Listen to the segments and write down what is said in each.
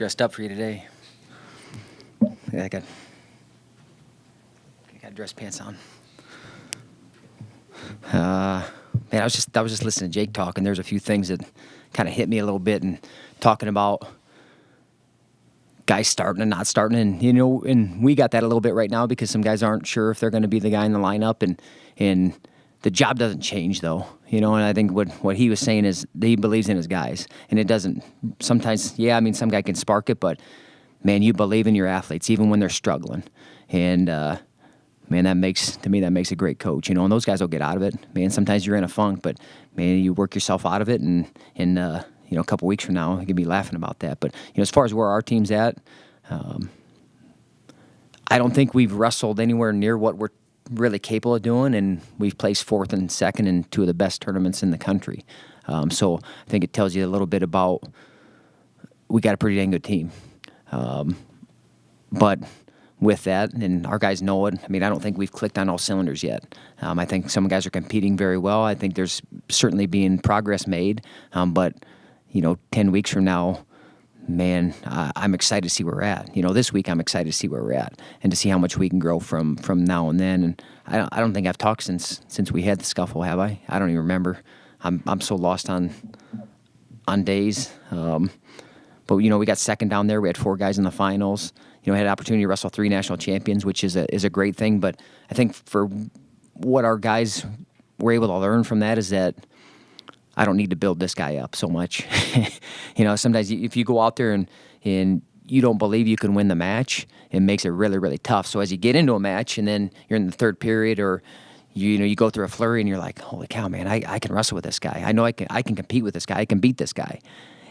dressed up for you today. Yeah, I got dress pants on. Man, I was just listening to Jake talk, and there's a few things that kind of hit me a little bit, and talking about guys starting and not starting, and and we got that a little bit right now because some guys aren't sure if they're going to be the guy in the lineup, and the job doesn't change though, and I think what he was saying is that he believes in his guys, and it doesn't sometimes. Yeah, I mean, some guy can spark it, but man, you believe in your athletes even when they're struggling, and man, that makes a great coach, and those guys will get out of it. Man, sometimes you're in a funk, but man, you work yourself out of it, and a couple weeks from now, you can be laughing about that. But as far as where our team's at, I don't think we've wrestled anywhere near what we're really capable of doing, and we've placed 4th and 2nd in 2 of the best tournaments in the country. So I think it tells you a little bit about we got a pretty dang good team. But with that, and our guys know it, I mean, I don't think we've clicked on all cylinders yet. I think some guys are competing very well. I think there's certainly being progress made. But 10 weeks from now, man, I'm excited to see where we're at. This week I'm excited to see where we're at and to see how much we can grow from now and then. And I don't think I've talked since we had the scuffle, have I? I don't even remember. I'm so lost on days. But we got 2nd down there. We had 4 guys in the finals. Had an opportunity to wrestle 3 national champions, which is a great thing. But I think for what our guys were able to learn from that is that I don't need to build this guy up so much. Sometimes if you go out there and you don't believe you can win the match, it makes it really, really tough. So as you get into a match and then you're in the 3rd period, or you go through a flurry and you're like, holy cow, man, I can wrestle with this guy. I know I can compete with this guy. I can beat this guy.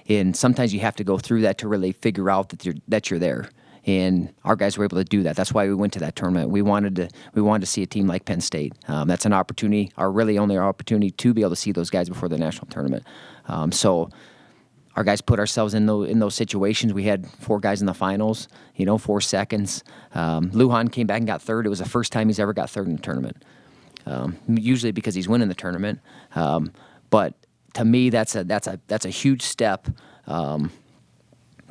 And sometimes you have to go through that to really figure out that you're there. And our guys were able to do that. That's why we went to that tournament. We wanted to see a team like Penn State. That's an opportunity, our really only opportunity to be able to see those guys before the national tournament. So our guys put ourselves in those situations. We had 4 guys in the finals, 4 seconds. Lujan came back and got 3rd. It was the first time he's ever got 3rd in the tournament. Usually because he's winning the tournament. But to me, that's a huge step.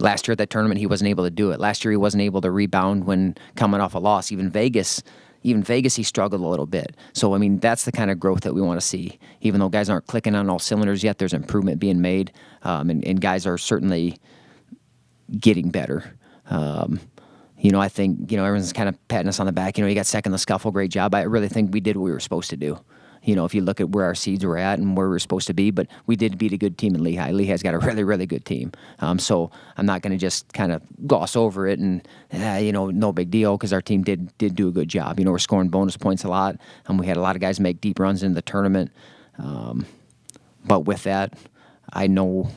Last year at that tournament, he wasn't able to do it. Last year, he wasn't able to rebound when coming off a loss. Even Vegas, he struggled a little bit. So, I mean, that's the kind of growth that we want to see. Even though guys aren't clicking on all cylinders yet, there's improvement being made, and guys are certainly getting better. I think, everyone's kind of patting us on the back. You got 2nd in the scuffle, great job. I really think we did what we were supposed to do. If you look at where our seeds were at and where we were supposed to be, but we did beat a good team in Lehigh. Lehigh's got a really, really good team. So I'm not going to just kind of gloss over it and, no big deal, because our team did do a good job. We're scoring bonus points a lot, and we had a lot of guys make deep runs into the tournament. But with that, I know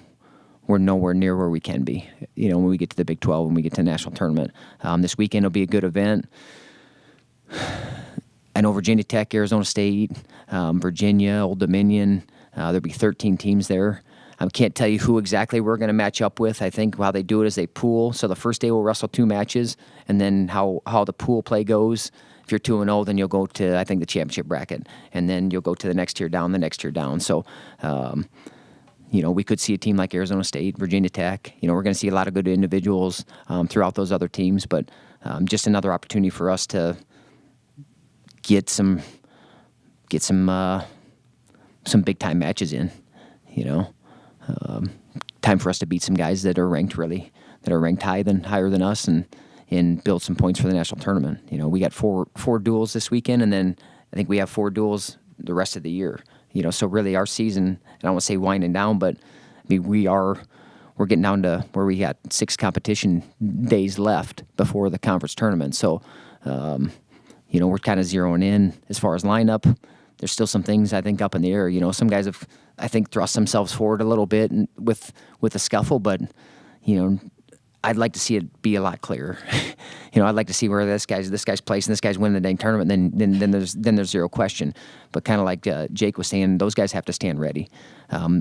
we're nowhere near where we can be, when we get to the Big 12, when we get to the national tournament. This weekend will be a good event. I know Virginia Tech, Arizona State, Virginia, Old Dominion. There'll be 13 teams there. I can't tell you who exactly we're going to match up with. I think how they do it is they pool. So the first day we'll wrestle 2 matches, and then how the pool play goes. If you're 2-0, then you'll go to, I think, the championship bracket, and then you'll go to the next tier down. So, we could see a team like Arizona State, Virginia Tech. We're going to see a lot of good individuals throughout those other teams, but just another opportunity for us to get some big time matches in, time for us to beat some guys that are ranked higher than us, and build some points for the national tournament. We got four duels this weekend, and then I think we have 4 duels the rest of the year. So really our season, and I don't want to say winding down, but I mean we're getting down to where we got 6 competition days left before the conference tournament. So we're kind of zeroing in as far as lineup. There's still some things I think up in the air. Some guys have, I think, thrust themselves forward a little bit with the scuffle, but I'd like to see it be a lot clearer. I'd like to see where this guy's placing, this guy's winning the dang tournament. Then there's zero question. But kind of like Jake was saying, those guys have to stand ready.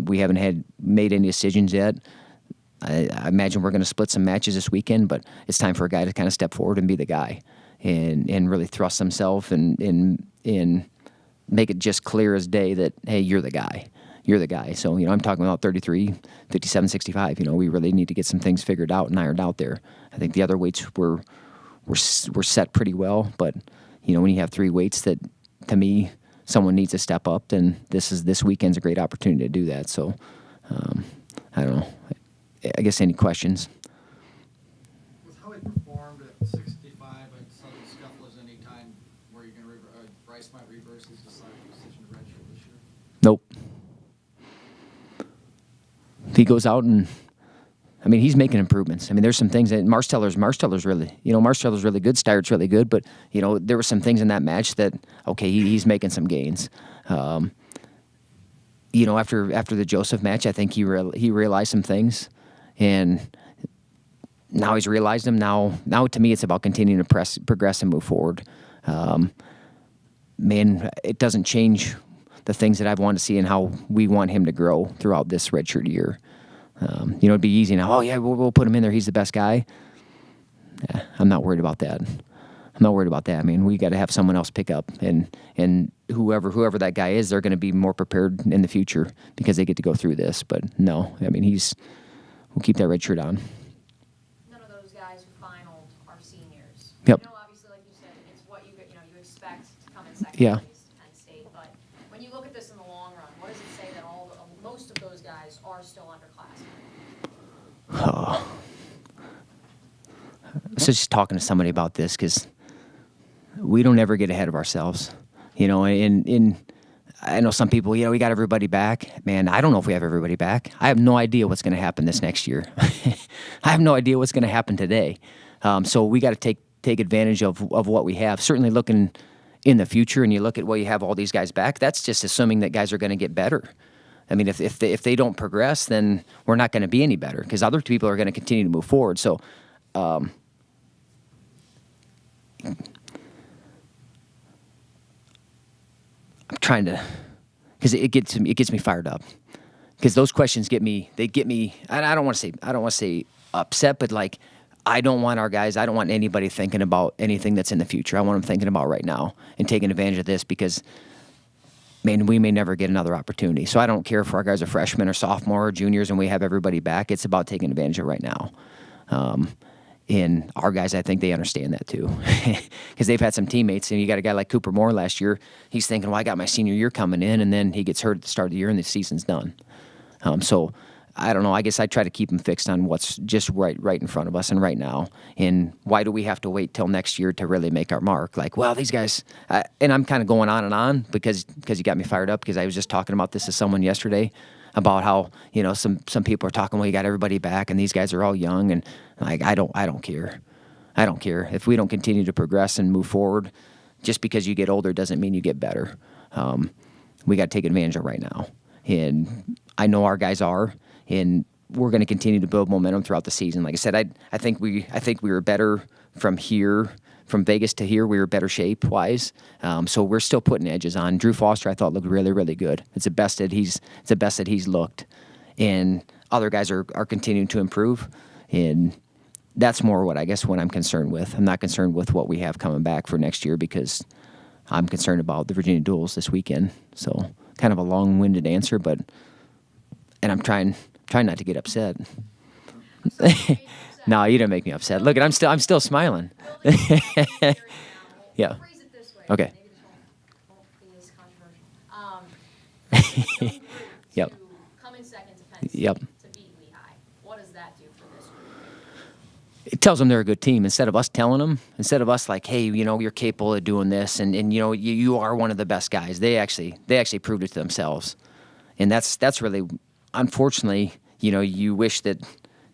We haven't made any decisions yet. I imagine we're going to split some matches this weekend, but it's time for a guy to kind of step forward and be the guy, and really thrust himself and make it just clear as day that, hey, you're the guy. you're the guy. So, I'm talking about 33, 57, 65. We really need to get some things figured out and ironed out there. I think the other weights were set pretty well, but, when you have 3 weights that, to me, someone needs to step up, then this weekend's a great opportunity to do that. So, I don't know. I guess any questions? With how he performed at 65 and Southern Scuffle, is any time where you're going to Bryce might reverse his decision to redshirt this year? Nope. If he goes out and, he's making improvements. There's some things that Marsteller's really, Marsteller's really good. Steiert's really good, but there were some things in that match that he's making some gains. After the Joseph match, I think he realized some things, and now he's realized them. Now to me, it's about continuing to progress and move forward. It doesn't change the things that I've wanted to see and how we want him to grow throughout this redshirt year. It'd be easy now. Oh yeah, we'll put him in there. He's the best guy. I'm not worried about that. We got to have someone else pick up, and whoever that guy is, they're going to be more prepared in the future because they get to go through this. But no, we'll keep that red shirt on. None of those guys who finaled are seniors. Yep. Obviously, like you said, it's what you expect to come in second Yeah. place to Penn State. But when you look at this in the long run, what does it say that most of those guys are still underclassmen? Oh. So just talking to somebody about this because we don't ever get ahead of ourselves, and I know some people, we got everybody back. Man, I don't know if we have everybody back. I have no idea what's going to happen this next year. I have no idea what's going to happen today. So we got to take advantage of what we have. Certainly looking in the future, and you look at you have all these guys back, that's just assuming that guys are going to get better. If they don't progress, then we're not going to be any better because other people are going to continue to move forward. So, I'm trying to, because it gets me fired up. Because those questions get me. I don't want to say upset, but I don't want our guys. I don't want anybody thinking about anything that's in the future. I want them thinking about right now and taking advantage of this because, man, we may never get another opportunity. So I don't care if our guys are freshmen or sophomore or juniors and we have everybody back. It's about taking advantage of right now. And our guys, I think they understand that too, because they've had some teammates. And you got a guy like Cooper Moore last year. He's thinking, well, I got my senior year coming in, and then he gets hurt at the start of the year, and the season's done. So I don't know. I guess I try to keep them fixed on what's just right in front of us and right now. And why do we have to wait till next year to really make our mark? These guys, and I'm kind of going on and on because you got me fired up because I was just talking about this to someone yesterday about how, some people are talking, well, you got everybody back and these guys are all young, and I don't care. I don't care. If we don't continue to progress and move forward, just because you get older doesn't mean you get better. We got to take advantage of right now. And I know our guys are, and we're going to continue to build momentum throughout the season. Like I said, I think we were better from Vegas to here. We were better shape wise. So we're still putting edges on. Drew Foster, I thought, looked really, really good. It's the best that he's looked, and other guys are continuing to improve. And that's more what I'm concerned with. I'm not concerned with what we have coming back for next year because I'm concerned about the Virginia Duels this weekend. So kind of a long-winded answer, and I'm trying not to get upset. No, you didn't make me upset. Look, I'm still smiling. Yeah. Okay. Maybe this won't be as controversial. Yep. To come in second to Penn State, Yep. to beat Lehigh. What does that do for this group? It tells them they're a good team. Instead of us telling them, instead of us hey, you're capable of doing this, and you are one of the best guys. They actually proved it to themselves, and that's really, unfortunately, you wish that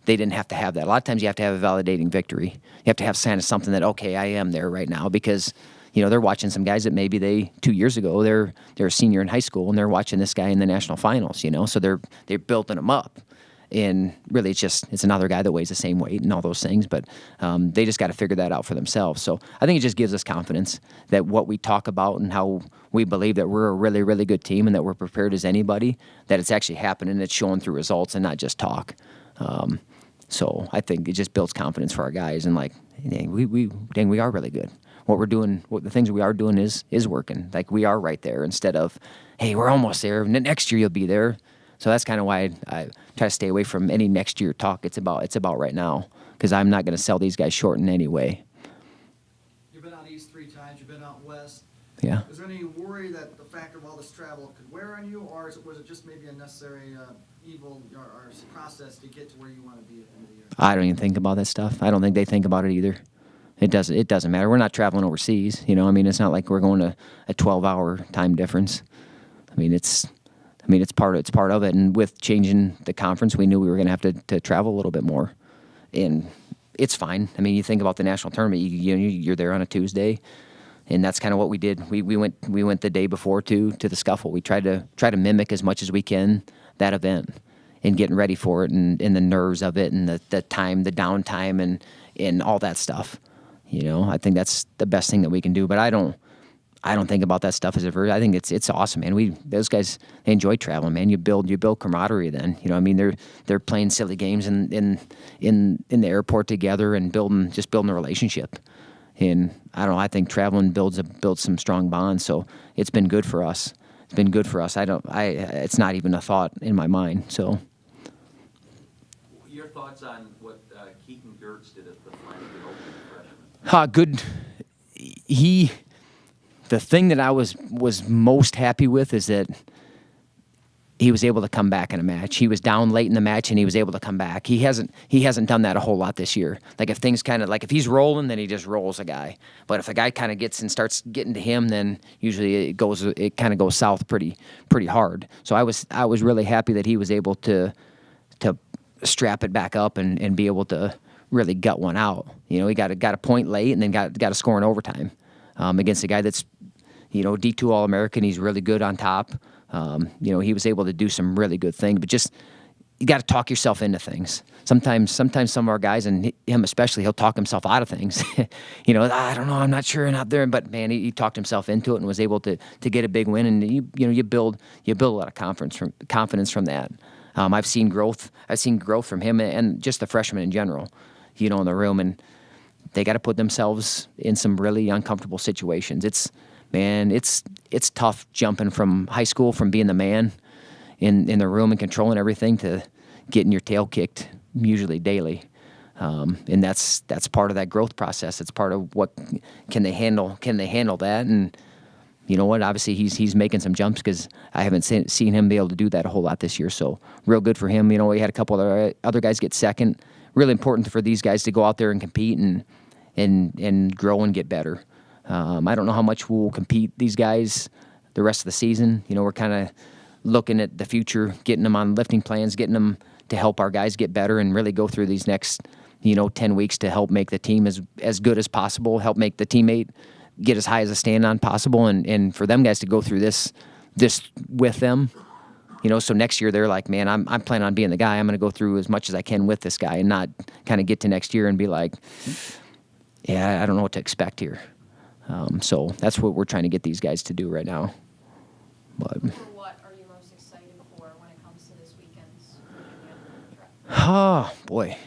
they didn't have to have that. A lot of times you have to have a validating victory. You have to have something that, okay, I am there right now, because they're watching some guys that maybe 2 years ago they're a senior in high school and they're watching this guy in the national finals. So they're building him up. And really, it's another guy that weighs the same weight and all those things. But they just got to figure that out for themselves. So I think it just gives us confidence that what we talk about and how we believe that we're a really, really good team and that we're prepared as anybody, that it's actually happening. It's showing through results and not just talk. So I think it just builds confidence for our guys. And we are really good. What we're doing, the things we are doing is working. We are right there. Instead of, hey, we're almost there. Next year you'll be there. So that's kind of why I try to stay away from any next year talk. It's about right now, because I'm not going to sell these guys short in any way. You've been out east 3 times, you've been out west. Yeah. Is there any worry that the factor of all this travel could wear on you, or was it just maybe a necessary evil or process to get to where you want to be at the end of the year? I don't even think about that stuff. I don't think they think about it either. It doesn't matter. We're not traveling overseas. I mean, it's not like we're going to a 12-hour time difference. I mean, it's part of it. And with changing the conference, we knew we were going to have to travel a little bit more, and it's fine. I mean, you think about the national tournament. You're there on a Tuesday, and that's kind of what we did. We went the day before to the scuffle. We tried to mimic as much as we can that event, and getting ready for it, and the nerves of it, and the time, the downtime, and all that stuff. I think that's the best thing that we can do. But I don't think about that stuff as a I think it's awesome, man. Those guys, they enjoy traveling, man. You build camaraderie then. I mean, they're playing silly games in the airport together and building a relationship. And I don't know, I think traveling builds some strong bonds. So it's been good for us. It's not even a thought in my mind. So your thoughts on what Keaton Geerts did at the Flanagan Open freshman? Good. The thing that I was most happy with is that he was able to come back in a match. He was down late in the match and he was able to come back. He hasn't done that a whole lot this year. Like if things if he's rolling, then he just rolls a guy. But if the guy kind of gets and starts getting to him, then usually it kind of goes south pretty hard. So I was really happy that he was able to strap it back up and be able to really gut one out. He got a point late and then got a score in overtime against a guy that's D2 All-American. He's really good on top. He was able to do some really good things, but just you got to talk yourself into things. Sometimes some of our guys, and him especially, he'll talk himself out of things. I don't know, I'm not sure, not there, but man, he talked himself into it and was able to get a big win. And you build a lot of confidence from that. I've seen growth from him and just the freshmen in general, in the room, and they got to put themselves in some really uncomfortable situations. It's tough jumping from high school, from being the man in the room and controlling everything, to getting your tail kicked usually daily. And that's part of that growth process. It's part of what can they handle that. And you know what? Obviously, he's making some jumps, because I haven't seen him be able to do that a whole lot this year. So real good for him. We had a couple of other guys get second. Really important for these guys to go out there and compete and grow and get better. I don't know how much we'll compete these guys the rest of the season. We're kind of looking at the future, getting them on lifting plans, getting them to help our guys get better and really go through these next 10 weeks to help make the team as good as possible, help make the teammate get as high as a stand-on possible, and for them guys to go through this with them. So next year they're like, man, I'm planning on being the guy. I'm going to go through as much as I can with this guy, and not kind of get to next year and be like, yeah, I don't know what to expect here. So that's what we're trying to get these guys to do right now. But What are you most excited for when it comes to this weekend's track? oh boy,